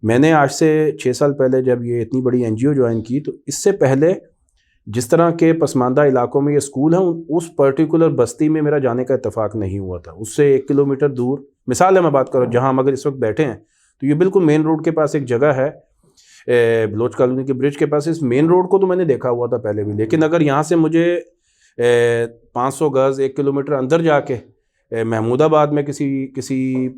میں نے آج سے 6 سال پہلے جب یہ اتنی بڑی این جی او جوائن کی, تو اس سے پہلے جس طرح کے پسماندہ علاقوں میں یہ اسکول ہیں, اس پرٹیکولر بستی میں میرا جانے کا اتفاق نہیں ہوا تھا. اس سے 1 کلومیٹر دور, مثال ہے میں بات کروں, جہاں ہم اگر اس وقت بیٹھے ہیں تو یہ بالکل مین روڈ کے پاس ایک جگہ ہے, بلوچ کالونی کے برج کے پاس. اس مین روڈ کو تو میں نے دیکھا ہوا تھا پہلے بھی, لیکن اگر یہاں سے مجھے 500 گز 1 کلومیٹر اندر جا کے محمود آباد میں کسی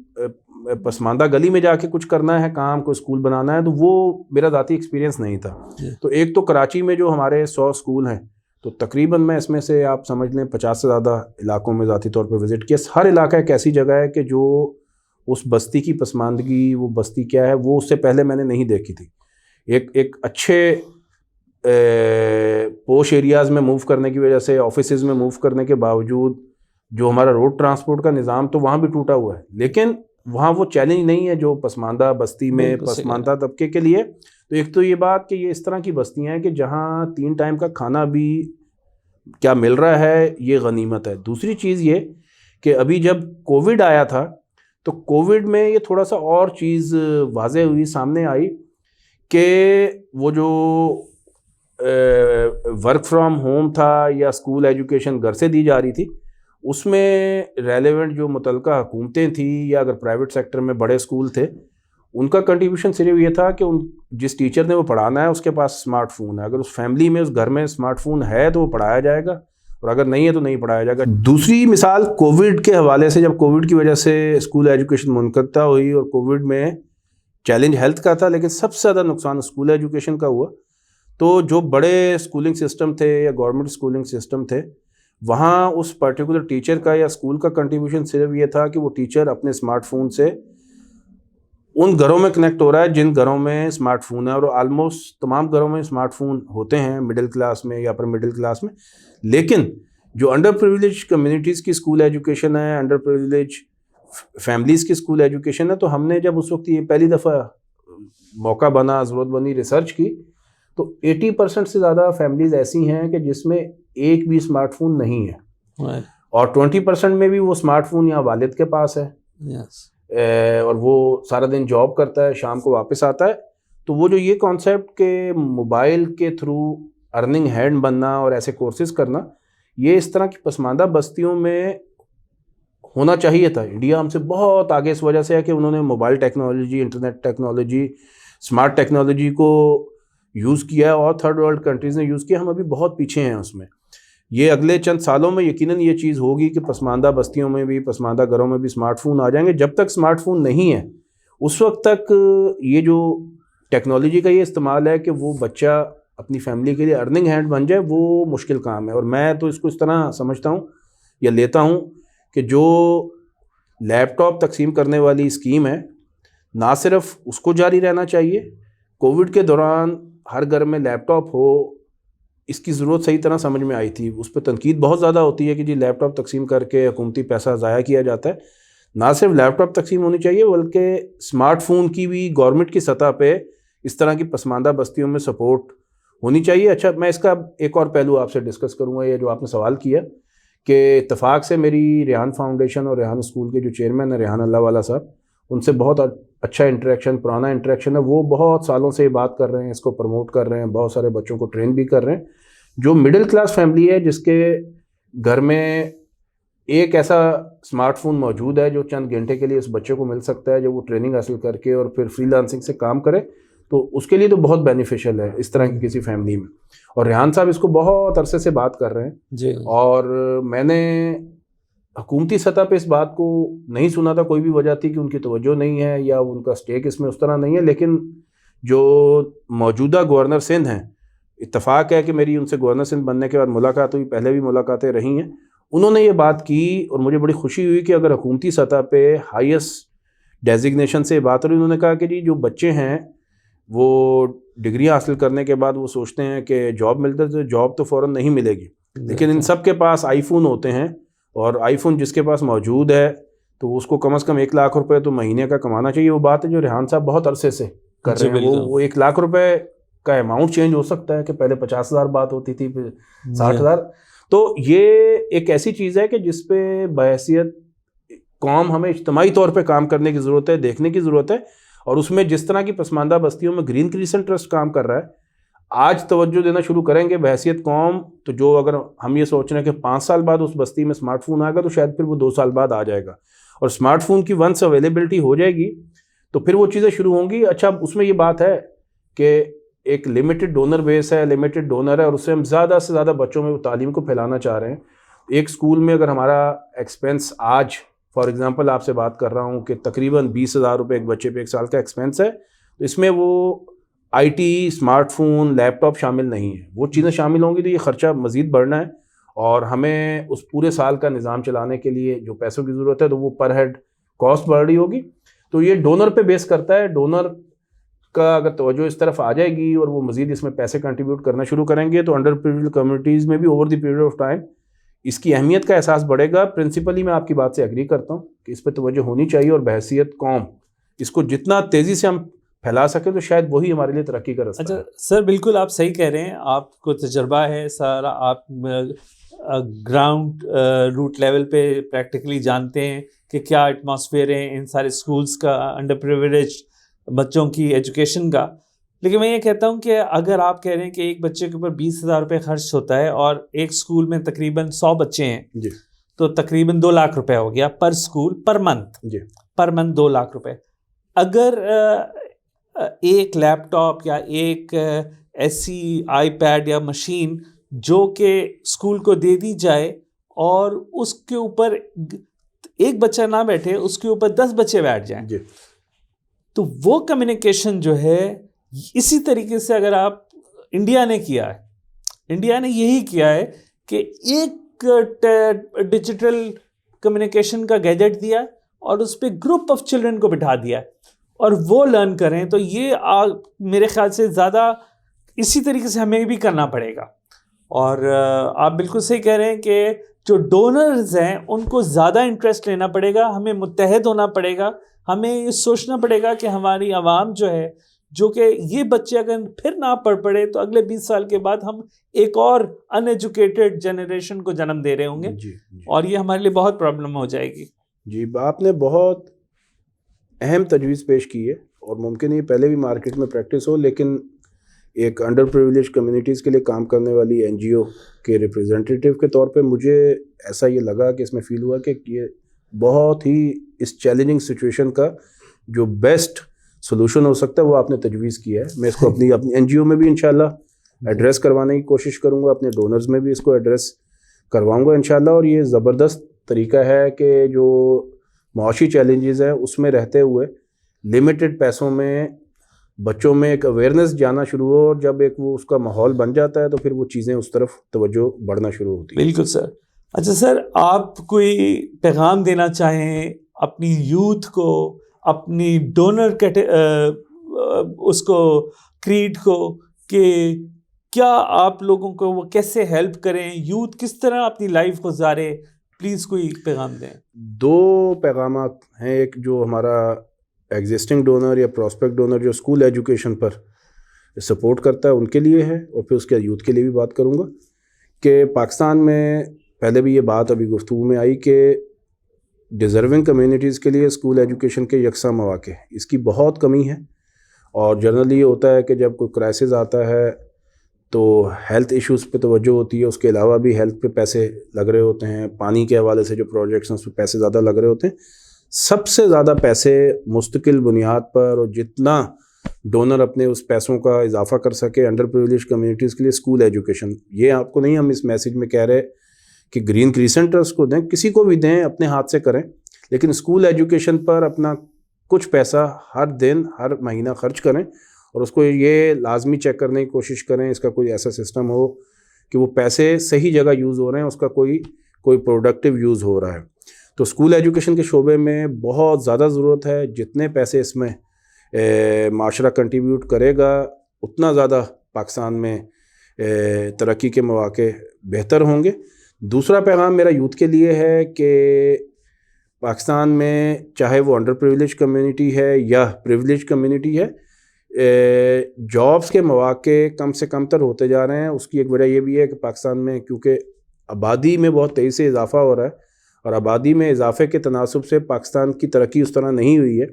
پسماندہ گلی میں جا کے کچھ کرنا ہے کام, کو اسکول بنانا ہے, تو وہ میرا ذاتی ایکسپیرینس نہیں تھا. تو ایک تو کراچی میں جو ہمارے 100 اسکول ہیں, تو تقریباً میں اس میں سے آپ سمجھ لیں 50 سے زیادہ علاقوں میں ذاتی طور پہ وزٹ کیا. ہر علاقہ ایک ایسی جگہ ہے کہ جو اس بستی کی پسماندگی, وہ بستی کیا ہے, وہ اس سے پہلے میں نے نہیں دیکھی تھی. ایک اچھے پوش ایریاز میں موو کرنے کی وجہ سے, آفیسز میں موو کرنے کے باوجود جو ہمارا روڈ ٹرانسپورٹ کا نظام تو وہاں بھی ٹوٹا ہوا ہے, لیکن وہاں وہ چیلنج نہیں ہے جو پسماندہ بستی میں پسماندہ طبقے کے لیے. تو ایک تو یہ بات کہ یہ اس طرح کی بستیاں ہیں کہ جہاں 3 ٹائم کا کھانا بھی کیا مل رہا ہے, یہ غنیمت ہے. دوسری چیز یہ کہ ابھی جب کووڈ آیا تھا, تو کووڈ میں یہ تھوڑا سا اور چیز واضح ہوئی, سامنے آئی کہ وہ جو ورک فرام ہوم تھا یا اسکول ایجوکیشن گھر سے دی جا رہی تھی, اس میں ریلیونٹ جو متعلقہ حکومتیں تھیں یا اگر پرائیویٹ سیکٹر میں بڑے اسکول تھے, ان کا کنٹریبیوشن صرف یہ تھا کہ جس ٹیچر نے وہ پڑھانا ہے اس کے پاس اسمارٹ فون ہے. اگر اس فیملی میں, اس گھر میں اسمارٹ فون ہے تو وہ پڑھایا جائے گا, اور اگر نہیں ہے تو نہیں پڑھایا جائے گا. دوسری مثال کووڈ کے حوالے سے, جب کووڈ کی وجہ سے اسکول ایجوکیشن منقطع ہوئی, اور کووڈ میں چیلنج ہیلتھ کا تھا لیکن سب سے زیادہ نقصان اسکول ایجوکیشن کا ہوا, تو جو بڑے اسکولنگ سسٹم تھے یا گورنمنٹ اسکولنگ سسٹم تھے, وہاں اس پرٹیکولر ٹیچر کا یا اسکول کا کنٹریبیوشن صرف یہ تھا کہ وہ ٹیچر اپنے اسمارٹ فون سے ان گھروں میں کنیکٹ ہو رہا ہے جن گھروں میں اسمارٹ فون ہے, اور آلموسٹ تمام گھروں میں اسمارٹ فون ہوتے ہیں, مڈل کلاس میں یا اپر مڈل کلاس میں. لیکن جو انڈر پریویلیج کمیونٹیز کی اسکول ایجوکیشن ہے, انڈر پریویلیج فیملیز کی اسکول ایجوکیشن ہے, تو ہم نے جب اس وقت یہ پہلی دفعہ موقع بنا, ضرورت بنی, ریسرچ کی, تو 80% سے زیادہ فیملیز ایسی ہیں کہ جس میں ایک بھی اسمارٹ فون نہیں ہے, اور 20% میں بھی وہ اسمارٹ فون یا والد کے پاس ہے, اور وہ سارا دن جاب کرتا ہے, شام کو واپس آتا ہے. تو وہ جو یہ کانسیپٹ کہ موبائل کے تھرو ارننگ ہینڈ بننا اور ایسے کورسز کرنا, یہ اس طرح کی پسماندہ بستیوں میں ہونا چاہیے تھا. انڈیا ہم سے بہت آگے اس وجہ سے ہے کہ انہوں نے mobile technology, internet technology, smart technology کو یوز کیا ہے, اور تھرڈ ورلڈ کنٹریز نے یوز کیا. ہم ابھی بہت پیچھے ہیں اس میں. یہ اگلے چند سالوں میں یقیناً یہ چیز ہوگی کہ پسماندہ بستیوں میں بھی, پسماندہ گھروں میں بھی اسمارٹ فون آ جائیں گے. جب تک اسمارٹ فون نہیں ہے اس وقت تک یہ جو ٹیکنالوجی کا یہ استعمال ہے کہ وہ بچہ اپنی فیملی کے لیے ارننگ ہینڈ بن جائے, وہ مشکل کام ہے. اور میں تو اس کو اس طرح سمجھتا ہوں یا لیتا ہوں کہ جو لیپ ٹاپ تقسیم کرنے والی اسکیم ہے, نہ صرف اس کو جاری رہنا چاہیے, کووڈ کے دوران ہر گھر میں لیپ ٹاپ ہو, اس کی ضرورت صحیح طرح سمجھ میں آئی تھی. اس پہ تنقید بہت زیادہ ہوتی ہے کہ جی لیپ ٹاپ تقسیم کر کے حکومتی پیسہ ضائع کیا جاتا ہے. نہ صرف لیپ ٹاپ تقسیم ہونی چاہیے بلکہ اسمارٹ فون کی بھی گورنمنٹ کی سطح پہ اس طرح کی پسماندہ بستیوں میں سپورٹ ہونی چاہیے. اچھا, میں اس کا ایک اور پہلو آپ سے ڈسکس کروں گا. یہ جو آپ نے سوال کیا کہ اتفاق سے میری ریحان فاؤنڈیشن اور ریحان اسکول کے جو چیئرمین ہیں ریحان اللہ والا صاحب, ان سے بہت اچھا انٹریکشن, پرانا انٹریکشن ہے. وہ بہت سالوں سے یہ بات کر رہے ہیں, اس کو پروموٹ کر رہے ہیں, بہت سارے بچوں کو ٹرین بھی کر رہے ہیں. جو مڈل کلاس فیملی ہے جس کے گھر میں ایک ایسا اسمارٹ فون موجود ہے جو چند گھنٹے کے لیے اس بچے کو مل سکتا ہے, جب وہ ٹریننگ حاصل کر کے اور پھر فری لانسنگ سے کام کرے, تو اس کے لیے تو بہت بینیفیشل ہے اس طرح کی کسی فیملی میں. اور ریحان صاحب اس کو بہت عرصے سے بات کر رہے ہیں جی, اور میں نے حکومتی سطح پہ اس بات کو نہیں سنا تھا. کوئی بھی وجہ تھی کہ ان کی توجہ نہیں ہے یا ان کا سٹیک اس میں اس طرح نہیں ہے. لیکن جو موجودہ گورنر سندھ ہیں, اتفاق ہے کہ میری ان سے گورنر سندھ بننے کے بعد ملاقات ہوئی, پہلے بھی ملاقاتیں رہی ہیں, انہوں نے یہ بات کی اور مجھے بڑی خوشی ہوئی کہ اگر حکومتی سطح پہ ہائیسٹ ڈیزگنیشن سے بات ہو رہی. انہوں نے کہا کہ جی جو بچے ہیں وہ ڈگری حاصل کرنے کے بعد وہ سوچتے ہیں کہ جاب ملتا ہے، تو جاب تو فوراً نہیں ملے گی، لیکن ان سب کے پاس آئی فون ہوتے ہیں، اور آئی فون جس کے پاس موجود ہے تو اس کو کم از کم 1 لاکھ روپے تو مہینے کا کمانا چاہیے. وہ بات ہے جو ریحان صاحب بہت عرصے سے کر رہے ہیں. وہ 1 لاکھ روپے کا اماؤنٹ چینج ہو سکتا ہے کہ پہلے 50,000 بات ہوتی تھی، پھر 60,000. تو یہ ایک ایسی چیز ہے کہ جس پہ بحیثیت قوم ہمیں اجتماعی طور پہ کام کرنے کی ضرورت ہے، دیکھنے کی ضرورت ہے. اور اس میں جس طرح کی پسماندہ بستیوں میں گرین کریسنٹ ٹرسٹ کام کر رہا ہے، آج توجہ دینا شروع کریں گے بحیثیت قوم. تو جو اگر ہم یہ سوچ رہے ہیں کہ 5 سال بعد اس بستی میں اسمارٹ فون آئے گا، تو شاید پھر وہ 2 سال بعد آ جائے گا. اور اسمارٹ فون کی ونس اویلیبلٹی ہو جائے گی تو پھر وہ چیزیں شروع ہوں گی. اچھا اس میں یہ بات ہے کہ ایک لمیٹڈ ڈونر بیس ہے، لمیٹڈ ڈونر ہے، اور اس سے ہم زیادہ سے زیادہ بچوں میں تعلیم کو پھیلانا چاہ رہے ہیں. ایک اسکول میں اگر ہمارا ایکسپینس آج فار ایگزامپل آپ سے بات کر رہا ہوں کہ تقریباً 20,000 روپے ایک بچے پہ 1 سال کا ایکسپینس ہے، تو اس میں وہ I T, smart phone, laptop شامل نہیں ہے. وہ چیزیں شامل ہوں گی تو یہ خرچہ مزید بڑھنا ہے، اور ہمیں اس پورے سال کا نظام چلانے کے لیے جو پیسوں کی ضرورت ہے تو وہ پر ہیڈ کاسٹ بڑھ رہی ہوگی. تو یہ ڈونر پہ بیس کرتا ہے. ڈونر کا اگر توجہ اس طرف آ جائے گی اور وہ مزید اس میں پیسے کنٹریبیوٹ کرنا شروع کریں گے تو انڈر پریویلیجڈ کمیونٹیز میں بھی over the period of time اس کی اہمیت کا احساس بڑھے گا. پرنسپلی میں آپ کی بات سے ایگری کرتا ہوں کہ اس پہ توجہ ہونی چاہیے، اور بحیثیت قوم اس کو جتنا تیزی سے ہم پھیلا سکیں تو شاید وہی ہمارے لیے ترقی کا رستہ ہے. اچھا سر، بالکل آپ صحیح کہہ رہے ہیں. آپ کو تجربہ ہے سارا، آپ گراؤنڈ روٹ لیول پہ پریکٹیکلی جانتے ہیں کہ کیا ایٹماسفیئر ہے ان سارے اسکولس کا، انڈر پریویلیج بچوں کی ایجوکیشن کا. لیکن میں یہ کہتا ہوں کہ اگر آپ کہہ رہے ہیں کہ ایک بچے کے اوپر 20,000 روپے خرچ ہوتا ہے اور ایک اسکول میں تقریباً 100 بچے ہیں جی، تو تقریباً 2 لاکھ روپے ہو گیا پر اسکول پر منتھ. جی، پر منتھ 2 لاکھ روپے. اگر ایک لیپ ٹاپ یا ایک ایسی آئی پیڈ یا مشین جو کہ اسکول کو دے دی جائے اور اس کے اوپر ایک بچہ نہ بیٹھے، اس کے اوپر 10 بچے بیٹھ جائیں، جی، تو وہ کمیونیکیشن جو ہے اسی طریقے سے اگر آپ انڈیا نے کیا ہے، انڈیا نے یہی کیا ہے کہ ایک ڈیجیٹل کمیونیکیشن کا گیجٹ دیا اور اس پہ گروپ آف چلڈرن کو بٹھا دیا اور وہ لرن کریں. تو یہ میرے خیال سے زیادہ اسی طریقے سے ہمیں بھی کرنا پڑے گا. اور آپ بالکل صحیح کہہ رہے ہیں کہ جو ڈونرز ہیں ان کو زیادہ انٹرسٹ لینا پڑے گا، ہمیں متحد ہونا پڑے گا، ہمیں یہ سوچنا پڑے گا کہ ہماری عوام جو ہے، جو کہ یہ بچے اگر پھر نہ پڑھ پڑے تو اگلے 20 سال کے بعد ہم ایک اور ان ایجوکیٹڈ جنریشن کو جنم دے رہے ہوں گے. جی، اور یہ ہمارے لیے بہت پرابلم ہو جائے گی. جی، آپ نے بہت اہم تجویز پیش کی ہے، اور ممکن ہے پہلے بھی مارکیٹ میں پریکٹس ہو، لیکن ایک انڈر پریویلیج کمیونٹیز کے لیے کام کرنے والی این جی او کے ریپرزینٹیٹیو کے طور پہ مجھے ایسا یہ لگا کہ اس میں فیل ہوا کہ یہ بہت ہی اس چیلنجنگ سچویشن کا جو بیسٹ سولوشن ہو سکتا ہے وہ آپ نے تجویز کیا ہے. میں اس کو اپنی این جی او میں بھی انشاءاللہ ایڈریس کروانے کی کوشش کروں گا، اپنے ڈونرز میں بھی اس کو ایڈریس کرواؤں گا انشاءاللہ. اور یہ زبردست طریقہ ہے کہ جو معاشی چیلنجز ہیں اس میں رہتے ہوئے لمیٹڈ پیسوں میں بچوں میں ایک اویئرنیس جانا شروع ہو، اور جب ایک وہ اس کا ماحول بن جاتا ہے تو پھر وہ چیزیں اس طرف توجہ بڑھنا شروع ہوتی ہے. بالکل سر. اچھا سر، آپ کوئی پیغام دینا چاہیں اپنی یوتھ کو، اپنی ڈونر اس کو کریڈ کو، کہ کیا آپ لوگوں کو وہ کیسے ہیلپ کریں، یوتھ کس طرح اپنی لائف گزارے؟ پلیز کوئی پیغام دیں. 2 پیغامات ہیں. ایک جو ہمارا ایگزسٹنگ ڈونر یا پراسپیکٹ ڈونر جو اسکول ایجوکیشن پر سپورٹ کرتا ہے ان کے لیے ہے، اور پھر اس کے یوتھ کے لیے بھی بات کروں گا کہ پاکستان میں پہلے بھی یہ بات ابھی گفتگو میں آئی کہ ڈیزرونگ کمیونٹیز کے لیے اسکول ایجوکیشن کے یکساں مواقع اس کی بہت کمی ہے. اور جنرلی یہ ہوتا ہے کہ جب کوئی کرائسس آتا ہے تو ہیلتھ ایشوز پہ توجہ ہوتی ہے، اس کے علاوہ بھی ہیلتھ پہ پیسے لگ رہے ہوتے ہیں، پانی کے حوالے سے جو پروجیکٹس ہیں اس پہ پیسے زیادہ لگ رہے ہوتے ہیں. سب سے زیادہ پیسے مستقل بنیاد پر، اور جتنا ڈونر اپنے اس پیسوں کا اضافہ کر سکے انڈر پریویلیج کمیونٹیز کے لیے اسکول ایجوکیشن. یہ آپ کو نہیں ہم اس میسیج میں کہہ رہے کہ گرین کریسنٹ ٹرسٹ کو دیں، کسی کو بھی دیں، اپنے ہاتھ سے کریں، لیکن اسکول ایجوکیشن پر اپنا کچھ پیسہ ہر دن ہر مہینہ خرچ کریں، اور اس کو یہ لازمی چیک کرنے کی کوشش کریں اس کا کوئی ایسا سسٹم ہو کہ وہ پیسے صحیح جگہ یوز ہو رہے ہیں، اس کا کوئی پروڈکٹیو یوز ہو رہا ہے. تو اسکول ایجوکیشن کے شعبے میں بہت زیادہ ضرورت ہے. جتنے پیسے اس میں معاشرہ کنٹریبیوٹ کرے گا اتنا زیادہ پاکستان میں ترقی کے مواقع بہتر ہوں گے. دوسرا پیغام میرا یوتھ کے لیے ہے کہ پاکستان میں چاہے وہ انڈر پریویلیج کمیونٹی ہے یا پریویلیج کمیونٹی ہے, جابس کے مواقع کم سے کم تر ہوتے جا رہے ہیں. اس کی ایک وجہ یہ بھی ہے کہ پاکستان میں کیونکہ آبادی میں بہت تیزی سے اضافہ ہو رہا ہے اور آبادی میں اضافے کے تناسب سے پاکستان کی ترقی اس طرح نہیں ہوئی ہے.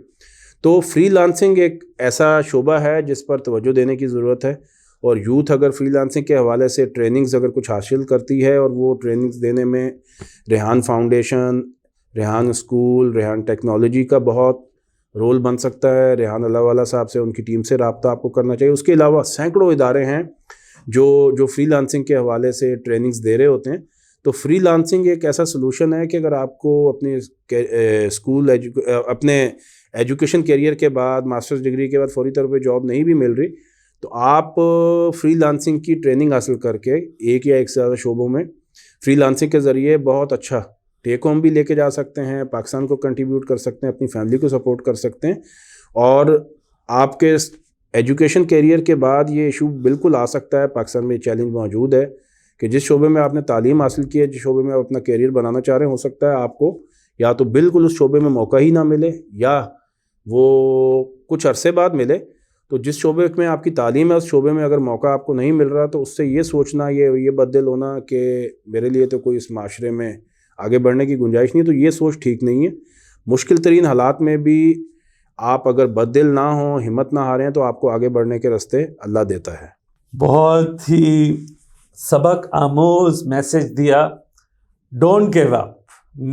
تو فری لانسنگ ایک ایسا شعبہ ہے جس پر توجہ دینے کی ضرورت ہے, اور یوتھ اگر فری لانسنگ کے حوالے سے ٹریننگز اگر کچھ حاصل کرتی ہے, اور وہ ٹریننگز دینے میں Rehan foundation, Rehan school, Rehan technology کا بہت رول بن سکتا ہے. ریحان اللہ والا صاحب سے, ان کی ٹیم سے رابطہ آپ کو کرنا چاہیے. اس کے علاوہ سینکڑوں ادارے ہیں جو فری لانسنگ کے حوالے سے ٹریننگز دے رہے ہوتے ہیں. تو فری لانسنگ ایک ایسا سلوشن ہے کہ اگر آپ کو اپنے اپنے ایجوکیشن کیریئر کے بعد ماسٹرز ڈگری کے بعد فوری طور پہ جاب نہیں بھی مل رہی, تو آپ فری لانسنگ کی ٹریننگ حاصل کر کے ایک یا ایک سے زیادہ شعبوں میں فری لانسنگ کے ذریعے بہت اچھا ٹیک ہوم بھی لے کے جا سکتے ہیں, پاکستان کو کنٹریبیوٹ کر سکتے ہیں, اپنی فیملی کو سپورٹ کر سکتے ہیں. اور آپ کے ایجوکیشن کیریئر کے بعد یہ ایشو بالکل آ سکتا ہے, پاکستان میں یہ چیلنج موجود ہے کہ جس شعبے میں آپ نے تعلیم حاصل کی ہے, جس شعبے میں آپ اپنا کیریئر بنانا چاہ رہے ہیں, ہو سکتا ہے آپ کو یا تو بالکل اس شعبے میں موقع ہی نہ ملے یا وہ کچھ عرصے بعد ملے. تو جس شعبے میں آپ کی تعلیم ہے اس شعبے میں اگر موقع آپ کو نہیں مل رہا, تو اس سے یہ سوچنا, یہ بددل ہونا کہ میرے لیے تو کوئی اس معاشرے میں آگے بڑھنے کی گنجائش نہیں, تو یہ سوچ ٹھیک نہیں ہے. مشکل ترین حالات میں بھی آپ اگر بددل نہ ہوں, ہمت نہ ہاریں, تو آپ کو آگے بڑھنے کے راستے اللہ دیتا ہے. بہت ہی سبق آموز میسج دیا. Don't give up,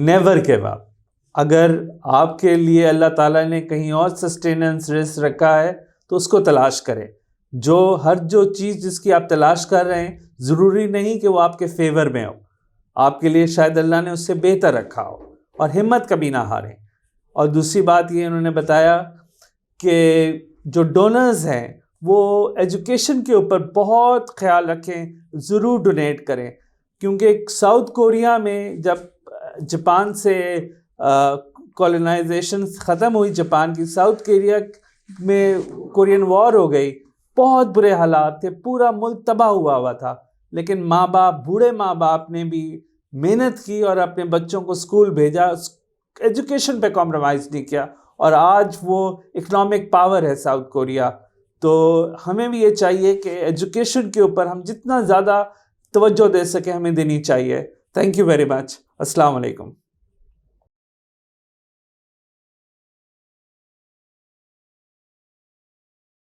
never give up. اگر آپ کے لیے اللہ تعالیٰ نے کہیں اور سسٹیننس رزق رکھا ہے تو اس کو تلاش کریں. جو چیز جس کی آپ تلاش کر رہے ہیں ضروری نہیں کہ وہ آپ کے فیور میں ہو, آپ کے لیے شاید اللہ نے اس سے بہتر رکھا ہو, اور ہمت کبھی نہ ہاریں. اور دوسری بات یہ انہوں نے بتایا کہ جو ڈونرز ہیں وہ ایجوکیشن کے اوپر بہت خیال رکھیں, ضرور ڈونیٹ کریں, کیونکہ ساؤتھ کوریا میں جب جاپان سے کولونائزیشن ختم ہوئی جاپان کی, ساؤتھ کوریا میں کورین وار ہو گئی, بہت برے حالات تھے, پورا ملک تباہ ہوا تھا, لیکن بوڑھے ماں باپ نے بھی محنت کی اور اپنے بچوں کو اسکول بھیجا, ایجوکیشن پہ کمپرومائز نہیں کیا, اور آج وہ اکنامک پاور ہے ساؤتھ کوریا. تو ہمیں بھی یہ چاہیے کہ ایجوکیشن کے اوپر ہم جتنا زیادہ توجہ دے سکیں ہمیں دینی چاہیے. Thank you very much. السلام علیکم.